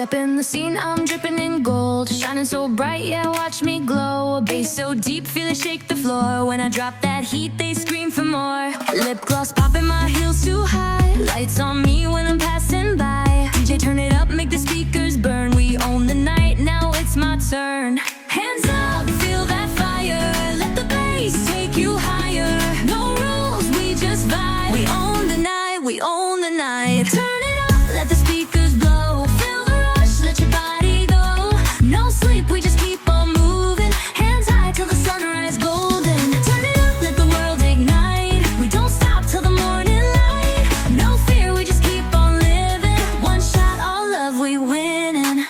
Step in the scene, I'm dripping in gold, shining so bright, yeah, watch me glow. A bass so deep, feel it shake the floor. When I drop that heat, they scream for more. Lip gloss popping, my heels too high. Lights on me when I'm passing by. DJ, turn it up, make the speakers burn. We own the night, now it's my turn. Hands up, feel that fire. Let the bass take you higher. No rules, we just vibe. We own the night, we own the night. Turn it up, let the speakers blow. Feel the rush, let your body go. No sleep, we just keep on moving. Hands high till the sunrise golden. Turn it up, let the world ignite. We don't stop till the morning light. No fear, we just keep on living. One shot, all love, we winning.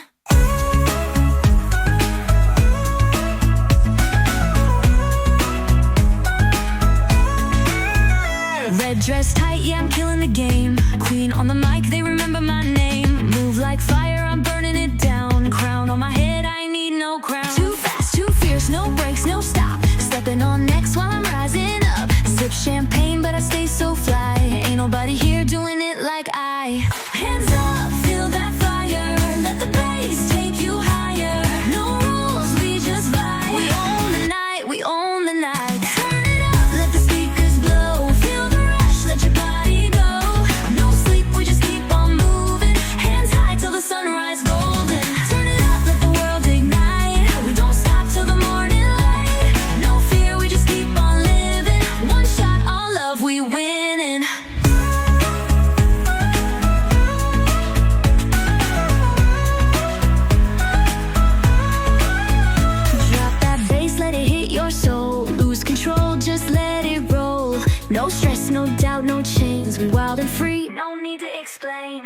Red dress tight, yeah, I'm killing the game. Queen on the mic, they remember my name. Move like fire, I'm burning it down. Crown on my head, I ain't need no crown. Too fast, too fierce, no breaks, no stop. Stepping on next while I'm rising up. Sip champagne, but I stay so fly. Ain't nobody here doing it like I. Hands up, feel that fire. Let the bass take you higher. No rules, we just vibe. We own the night, we own the night. Turn it up, let the speakers blow. Feel the rush, let your body go. No sleep, we just keep on moving. Hands high till the sunrise golden. Turn it up, let the world ignite. We don't stop till the morning light. No fear, we just keep on living. One shot, all love, we winning. Drop that bass, let it hit your soul. Lose control, just let it roll. No stress, no doubt, no chains. We wild and free, no need to explain.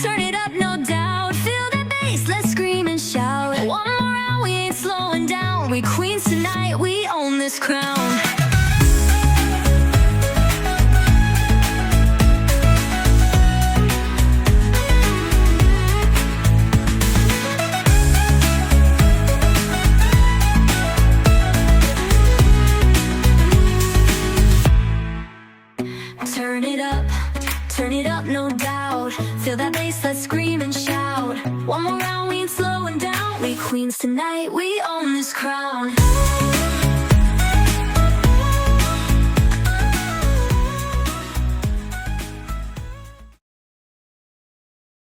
Turn it up, no doubt. Feel that bass, let's scream and shout. One more round, we ain't slowing down. We queens tonight, we own this crown. Turn it up, no doubt. Feel that bass, let's scream and shout. One more round, we ain't slowing down. We queens tonight, we own this crown.